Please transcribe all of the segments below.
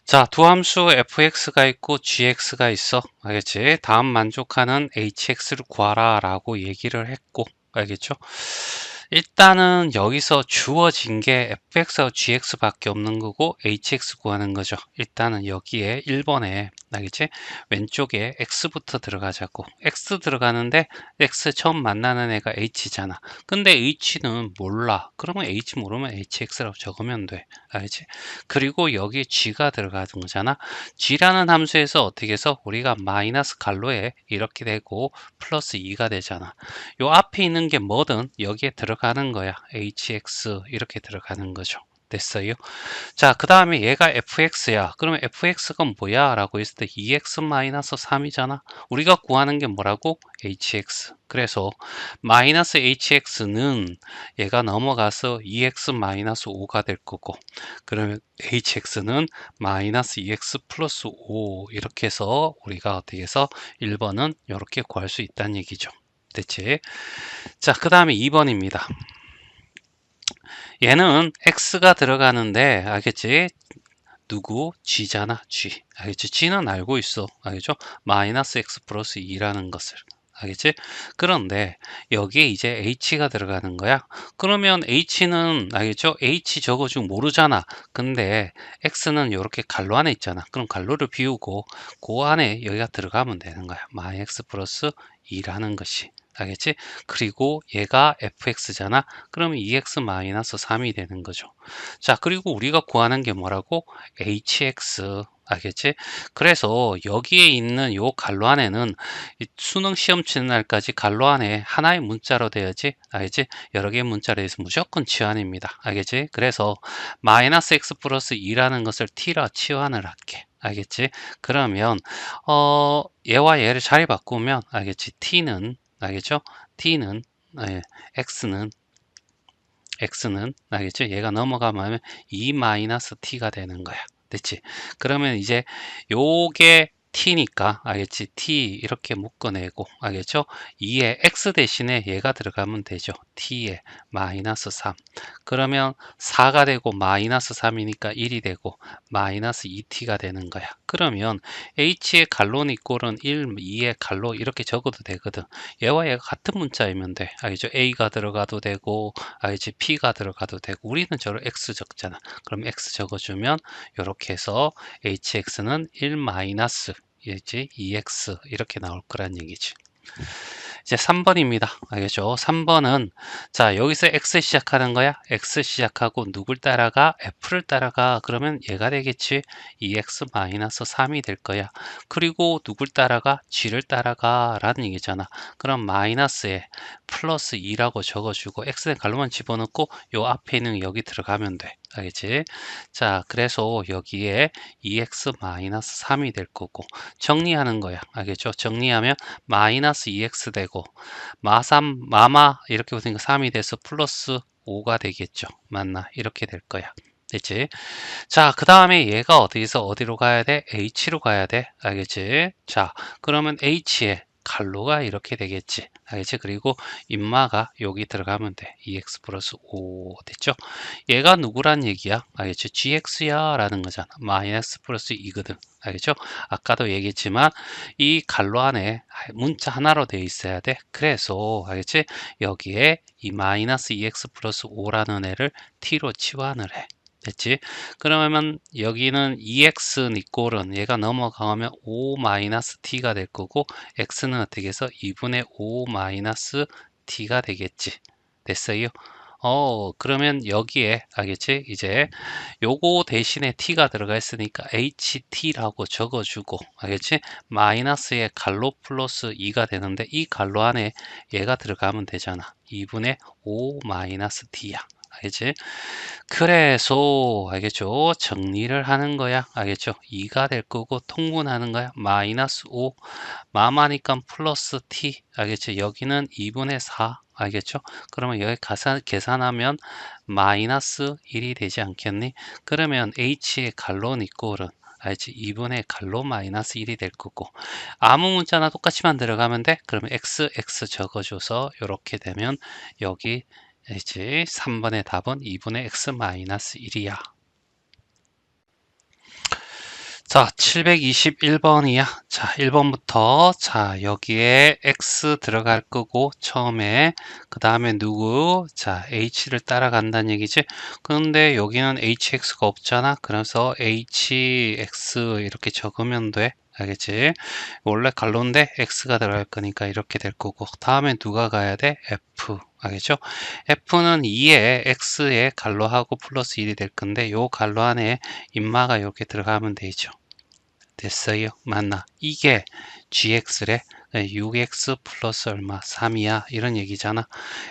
자, 두 함수 fx가 있고 gx가 있어. 알겠지? 다음 만족하는 hx를 구하라 라고 얘기를 했고, 알겠죠? 일단은 여기서 주어진 게 fx하고 gx밖에 없는 거고 hx 구하는 거죠. 일단은 여기에 1번에 알겠지? 왼쪽에 x부터 들어가자고. x 들어가는데 x 처음 만나는 애가 h잖아. 근데 h는 몰라. 그러면 h 모르면 hx라고 적으면 돼. 알겠지? 그리고 여기 g가 들어가는 거잖아. g라는 함수에서 어떻게 해서 우리가 마이너스 갈로에 이렇게 되고 플러스 2가 되잖아. 요 앞에 있는 게 뭐든 여기에 들어가는 거야. hx 이렇게 들어가는 거죠. 됐어요? 자, 그 다음에 얘가 fx야. 그러면 fx가 뭐야? 라고 했을 때 2x-3이잖아. 우리가 구하는 게 뭐라고? hx. 그래서 마이너스 hx는 얘가 넘어가서 2x-5가 될 거고, 그러면 hx는 마이너스 2x 플러스 5 이렇게 해서 우리가 어떻게 해서 1번은 이렇게 구할 수 있다는 얘기죠. 됐지? 자, 그 다음에 2번입니다. 얘는 x가 들어가는데 알겠지? 누구? g잖아, g. 알겠지? g는 알고 있어. 알겠죠? 마이너스 x 플러스 2라는 것을. 알겠지? 그런데 여기에 이제 h가 들어가는 거야. 그러면 h는 알겠죠? h 적어주고 모르잖아. 근데 x는 이렇게 갈로 안에 있잖아. 그럼 갈로를 비우고 그 안에 여기가 들어가면 되는 거야. 마이 x 플러스 2라는 것이. 알겠지? 그리고 얘가 fx잖아. 그러면 2x-3이 되는 거죠. 자, 그리고 우리가 구하는 게 뭐라고? hx. 알겠지? 그래서 여기에 있는 요 갈로 안에는 이 수능 시험 치는 날까지 갈로 안에 하나의 문자로 돼야지. 알겠지? 여러 개의 문자로 해서 무조건 치환입니다. 알겠지? 그래서 마이너스 x 플러스 2라는 것을 t라 치환을 할게. 알겠지? 그러면 얘와 얘를 자리 바꾸면 알겠지? t는 알겠죠? t는 x는 알겠죠? 얘가 넘어가면 2-t가 되는 거야. 됐지? 그러면 이제 요게 t니까 알겠지? t 이렇게 묶어내고 알겠죠? 2에 x 대신에 얘가 들어가면 되죠. t에 마이너스 3. 그러면 4가 되고 마이너스 3이니까 1이 되고 마이너스 2t가 되는 거야. 그러면 h의 갈로는 이꼴은 1, 2의 갈로 이렇게 적어도 되거든. 얘와 얘가 같은 문자이면 돼. 알겠죠? a가 들어가도 되고 알지? p가 들어가도 되고 우리는 저를 x 적잖아. 그럼 x 적어주면 이렇게 해서 hx는 1 마이너스 이지 2x 이렇게 나올 거란 얘기지. 이제 3번입니다. 알겠죠? 3번은 자 여기서 x 시작하는 거야. x 시작하고 누굴 따라가? f를 따라가. 그러면 얘가 되겠지. 2x-3이 될 거야. 그리고 누굴 따라가? g를 따라가 라는 얘기잖아. 그럼 마이너스에 플러스 2라고 적어주고 x는 갈로만 집어넣고 요 앞에 있는 여기 들어가면 돼. 알겠지? 자 그래서 여기에 2x-3이 될 거고 정리하는 거야. 알겠죠? 정리하면 마이너스 2x 되고 마마 이렇게 보니까 3이 돼서 플러스 5가 되겠죠. 맞나? 이렇게 될 거야. 됐지? 자, 그 다음에 얘가 어디서 어디로 가야 돼? H로 가야 돼. 알겠지? 자, 그러면 H에 갈로가 이렇게 되겠지. 알겠지? 그리고 인마가 여기 들어가면 돼. 2x 플러스 5 됐죠? 얘가 누구란 얘기야? 알겠지? gx야 라는 거잖아. 마이너스 플러스 2거든. 알겠죠? 아까도 얘기했지만 이 갈로 안에 문자 하나로 되어 있어야 돼. 그래서 알겠지? 여기에 이 마이너스 2x 플러스 5라는 애를 t로 치환을 해. 됐지? 그러면 여기는 2x 니꼴은 얘가 넘어가면 5-t가 될 거고 x는 어떻게 해서 2분의 5-t가 되겠지. 됐어요? 그러면 여기에 알겠지? 이제 요거 대신에 t가 들어가 있으니까 ht라고 적어주고 알겠지? 마이너스에 갈로 플러스 2가 되는데 이 갈로 안에 얘가 들어가면 되잖아. 2분의 5-t야. 알겠지? 그래서 알겠죠? 정리를 하는 거야. 알겠죠? 2가 될 거고 통분하는 거야. 마이너스 5 마마니까 플러스 t 알겠죠? 여기는 2분의 4 알겠죠? 그러면 여기 계산하면 마이너스 1이 되지 않겠니? 그러면 h의 갈로 니꼴은 알지? 2분의 갈로 마이너스 1이 될 거고 아무 문자나 똑같이만 들어가면 돼? 그러면 x 적어줘서 이렇게 되면 여기 이제 3번의 답은 2분의 x 마이너스 1이야. 자, 721번이야. 자, 1번부터 자, 여기에 x 들어갈 거고 처음에 그 다음에 누구? 자, h를 따라간다는 얘기지. 그런데 여기는 hx가 없잖아. 그래서 hx 이렇게 적으면 돼. 알겠지? 원래 갈로인데 x가 들어갈 거니까 이렇게 될 거고 다음에 누가 가야 돼? f. 알겠죠? f는 2에 x에 갈로하고 플러스 1이 될 건데 요 갈로 안에 인마가 이렇게 들어가면 되죠. 됐어요? 맞나? 이게 gx래. 6x 플러스 얼마? 3이야. 이런 얘기잖아.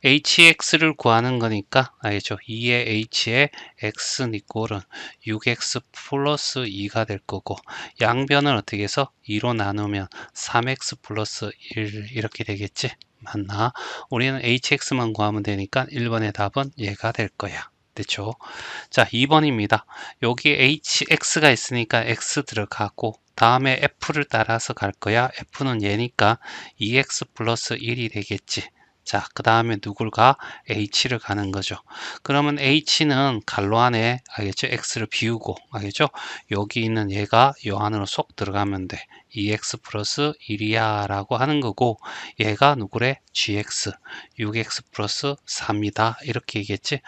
hx를 구하는 거니까 알겠죠? 2의 h에 x 니꼴은 6x 플러스 2가 될 거고 양변을 어떻게 해서 2로 나누면 3x 플러스 1 이렇게 되겠지? 맞나? 우리는 hx만 구하면 되니까 1번의 답은 얘가 될 거야. 됐죠? 자, 2번입니다. 여기 hx가 있으니까 x 들어가고 다음에 f를 따라서 갈 거야. f는 얘니까 2x 플러스 1이 되겠지. 자, 그 다음에 누굴 가? h를 가는 거죠. 그러면 h는 갈로 안에 알겠죠? x를 비우고 알겠죠? 여기 있는 얘가 요 안으로 쏙 들어가면 돼. 2x 플러스 1이야 라고 하는 거고 얘가 누구래? gx 6x 플러스 3이다 이렇게 얘기했지.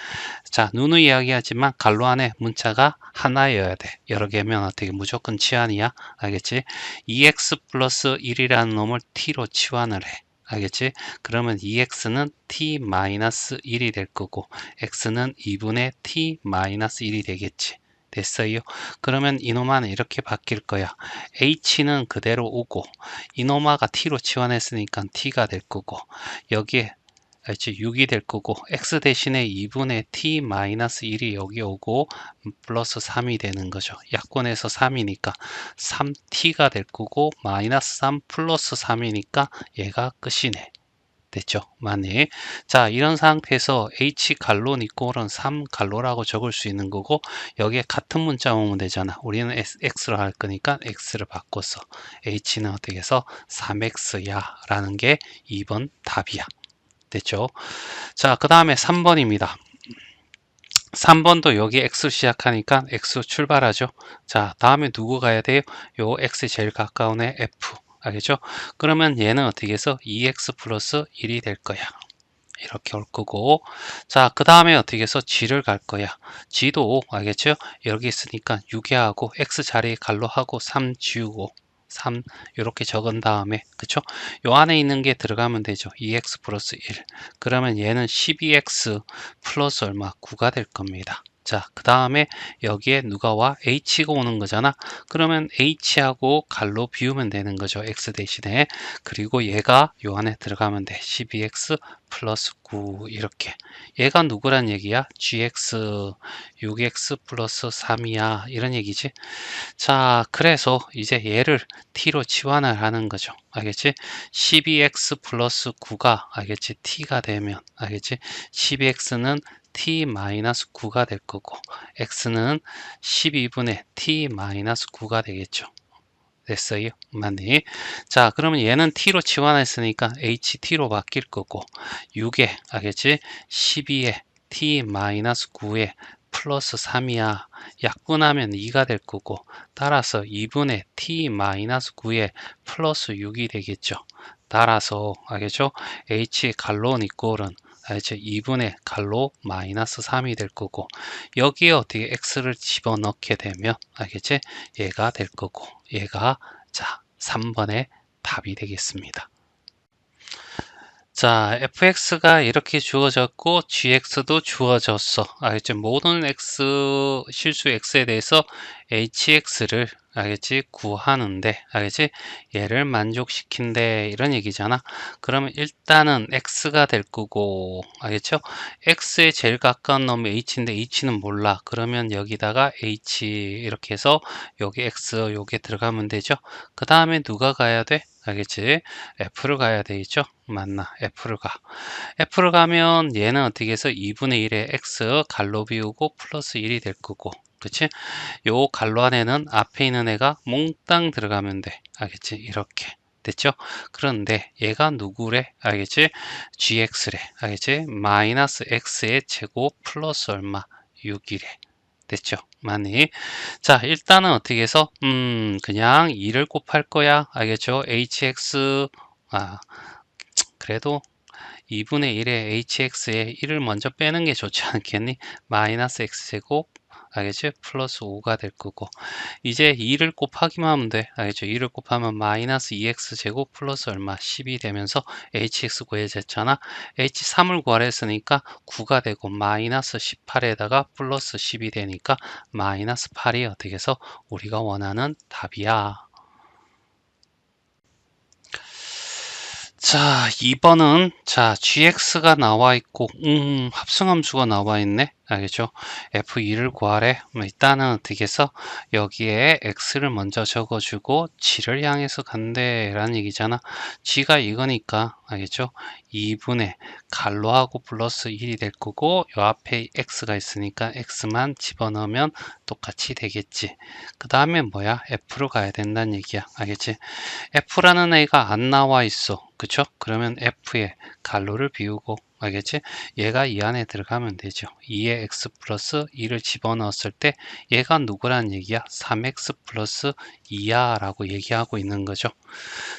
자, 누누이 이야기하지만 갈로 안에 문자가 하나여야 돼. 여러 개면 어떻게 무조건 치환이야? 알겠지? 2x 플러스 1이라는 놈을 t로 치환을 해. 알겠지? 그러면 2x는 t-1이 될 거고 x는 2분의 t-1이 되겠지. 됐어요? 그러면 이노마는 이렇게 바뀔 거야. h는 그대로 오고 이노마가 t로 치환했으니까 t가 될 거고 여기에 알지? 6이 될 거고 x 대신에 2분의 t-1이 여기 오고 플러스 3이 되는 거죠. 약분해서 3이니까 3t가 될 거고 마이너스 3 플러스 3이니까 얘가 끝이네. 됐죠? 맞니? 자, 이런 상태에서 h 갈론 이꼴은 3 갈로라고 적을 수 있는 거고 여기에 같은 문자 오면 되잖아. 우리는 x로 할 거니까 x를 바꿔서 h는 어떻게 해서 3x야 라는 게 2번 답이야. 됐죠? 자, 그 다음에 3번입니다. 3번도 여기 X 시작하니까 X 출발하죠. 자, 다음에 누구 가야 돼요? 요 X 제일 가까운 애 F. 알겠죠? 그러면 얘는 어떻게 해서 2X 플러스 1이 될 거야. 이렇게 올 거고. 자, 그 다음에 어떻게 해서 G를 갈 거야. G도 알겠죠? 여기 있으니까 6에 하고 X 자리에 갈로 하고 3 지우고 3 이렇게 적은 다음에 그쵸? 요 안에 있는 게 들어가면 되죠. 2x 플러스 1. 그러면 얘는 12x 플러스 얼마? 9가 될 겁니다. 자, 그 다음에 여기에 누가 와? h가 오는 거잖아. 그러면 h하고 갈로 비우면 되는 거죠. x 대신에. 그리고 얘가 요 안에 들어가면 돼. 12x 플러스 9 이렇게. 얘가 누구란 얘기야? gx 6x 플러스 3이야. 이런 얘기지. 자, 그래서 이제 얘를 t로 치환을 하는 거죠. 알겠지? 12x 플러스 9가 알겠지? t가 되면 알겠지? 12x는 t-9가 될 거고 x는 12분의 t-9가 되겠죠. 됐어요? 맞니? 자, 그러면 얘는 t로 치환했으니까 ht로 바뀔 거고 6에 알겠지? 12에 t-9에 플러스 3이야. 약분하면 2가 될 거고 따라서 2분의 t-9에 플러스 6이 되겠죠. 따라서 알겠죠? h 갈론 이꼴은 알죠? 2분의 갈로 마이너스 3이 될 거고 여기에 어떻게 x를 집어넣게 되면 알겠지? 얘가 될 거고 얘가 자 3번의 답이 되겠습니다. 자, fx가 이렇게 주어졌고 gx도 주어졌어. 알겠지? 모든 x, 실수 x에 대해서 hx를 알겠지? 구하는데 알겠지? 얘를 만족시킨대 이런 얘기잖아. 그러면 일단은 x가 될 거고 알겠죠? x에 제일 가까운 놈이 h인데 h는 몰라. 그러면 여기다가 h 이렇게 해서 여기 x 요게 들어가면 되죠. 그 다음에 누가 가야 돼? 알겠지? F를 가야 되겠죠? 맞나? F를 가. F를 가면 얘는 어떻게 해서 2분의 1의 X 갈로 비우고 플러스 1이 될 거고. 그치? 요 갈로 안에는 앞에 있는 애가 몽땅 들어가면 돼. 알겠지? 이렇게. 됐죠? 그런데 얘가 누구래? 알겠지? gx래. 알겠지? 마이너스 x의 제곱 플러스 얼마? 6이래. 됐죠? 많이. 자, 일단은 어떻게 해서 그냥 2를 곱할 거야. 알겠죠? hx 그래도 2분의 1에 hx에 1을 먼저 빼는 게 좋지 않겠니? 마이너스 x제곱 알겠지? 플러스 5가 될 거고 이제 2를 곱하기만 하면 돼. 알겠죠? 2를 곱하면 마이너스 2x 제곱 플러스 얼마? 10이 되면서 hx 구해졌잖아. h3을 구하라 했으니까 9가 되고 마이너스 18에다가 플러스 10이 되니까 마이너스 8이 어떻게 해서 우리가 원하는 답이야. 자, 2번은 자, gx가 나와 있고 합성함수가 나와 있네. 알겠죠? f2를 구하래. 일단은 어떻게 해서 여기에 x를 먼저 적어주고 g를 향해서 간대 라는 얘기잖아. g가 이거니까 알겠죠? 2분의 갈로하고 플러스 1이 될 거고 요 앞에 x가 있으니까 x만 집어넣으면 똑같이 되겠지. 그 다음에 뭐야? f로 가야 된다는 얘기야. 알겠지? f라는 애가 안 나와 있어. 그쵸? 그러면 f에 갈로를 비우고 알겠지? 얘가 이 안에 들어가면 되죠. 2의 x 플러스 2를 집어넣었을 때 얘가 누구라는 얘기야? 3x 플러스 2야 라고 얘기하고 있는 거죠.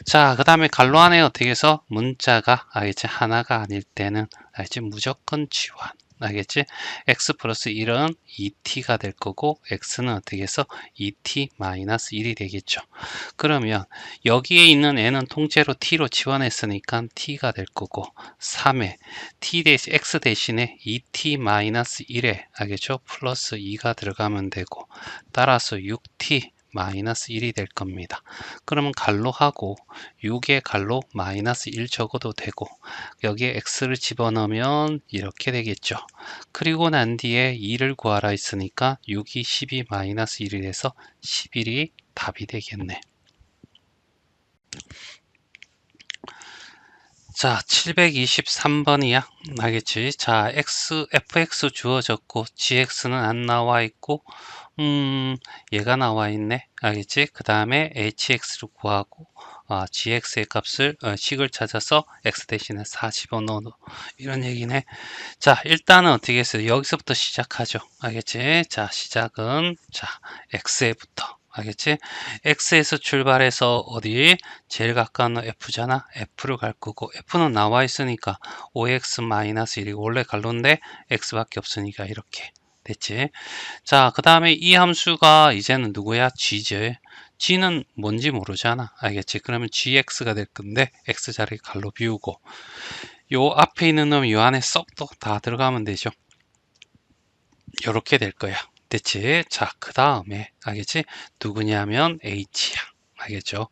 자, 그 다음에 갈로 안에 어떻게 해서 문자가 알겠지? 하나가 아닐 때는 알겠지? 무조건 지원. 알겠지? x 플러스 1은 2t가 될 거고 x는 어떻게 해서 2t 마이너스 1이 되겠죠. 그러면 여기에 있는 n은 통째로 t로 지원했으니까 t가 될 거고 3에 t 대신 x 대신에 2t 마이너스 1에 알겠죠? 플러스 2가 들어가면 되고 따라서 6t 마이너스 1이 될 겁니다. 그러면 갈로하고 6에 갈로 마이너스 1 적어도 되고 여기에 x를 집어넣으면 이렇게 되겠죠. 그리고 난 뒤에 2를 구하라 했으니까 6이 12 마이너스 1이 돼서 11이 답이 되겠네. 자, 723번이야. 알겠지? 자, fx 주어졌고, gx는 안 나와 있고, 얘가 나와 있네. 알겠지? 그 다음에 hx를 구하고, gx의 값을, 식을 찾아서 x 대신에 40원 넣어. 이런 얘기네. 자, 일단은 어떻게 했어요? 여기서부터 시작하죠. 알겠지? 자, 시작은, 자, x에부터. 알겠지? x에서 출발해서 어디? 제일 가까운 f잖아. f를 갈 거고, f는 나와 있으니까 5x-1이고, 원래 갈로인데 x밖에 없으니까 이렇게 됐지? 자, 그 다음에 이 함수가 이제는 누구야? g지. g는 뭔지 모르잖아. 알겠지? 그러면 gx가 될 건데, x 자리 갈로 비우고, 요 앞에 있는 놈 요 안에 쏙 다 들어가면 되죠. 요렇게 될 거야. 됐지? 자, 그 다음에 알겠지? 누구냐면 h야. 알겠죠?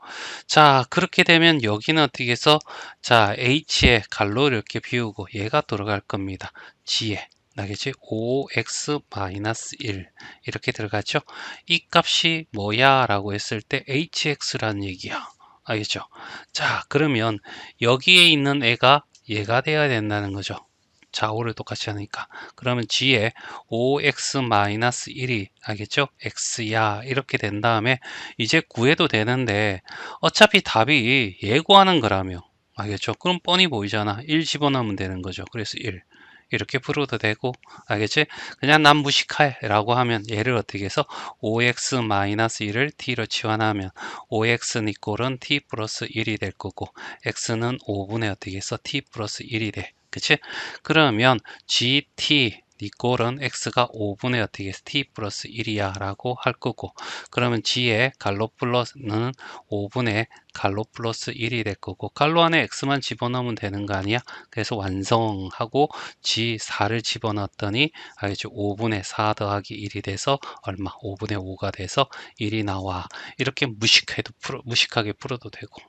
자, 그렇게 되면 여기는 어떻게 해서 자, h에 갈로 이렇게 비우고 얘가 들어갈 겁니다. g에 알겠지? 5x-1 이렇게 들어가죠? 이 값이 뭐야? 라고 했을 때 hx라는 얘기야. 알겠죠? 자, 그러면 여기에 있는 애가 얘가 돼야 된다는 거죠. 좌우를 똑같이 하니까. 그러면 g에 5x-1이 알겠죠? x야 이렇게 된 다음에 이제 구해도 되는데 어차피 답이 예고하는 거라며 알겠죠? 그럼 뻔히 보이잖아. 1 집어넣으면 되는 거죠. 그래서 1 이렇게 풀어도 되고 알겠지? 그냥 난 무식해 라고 하면 얘를 어떻게 해서 5x-1을 t로 치환하면 5x는 이꼴은 t 플러스 1이 될 거고 x는 5분의 어떻게 해서 t 플러스 1이 돼. 그치? 그러면 gt 니꼴은 x가 5분의 어떻게 t 플러스 1이야 라고 할 거고 그러면 g의 갈로 플러스는 5분의 갈로 플러스 1이 될 거고 갈로 안에 x만 집어넣으면 되는 거 아니야? 그래서 완성하고 g 4를 집어넣었더니 알겠죠? 5분의 4 더하기 1이 돼서 얼마? 5분의 5가 돼서 1이 나와. 이렇게 무식하게 풀어도 되고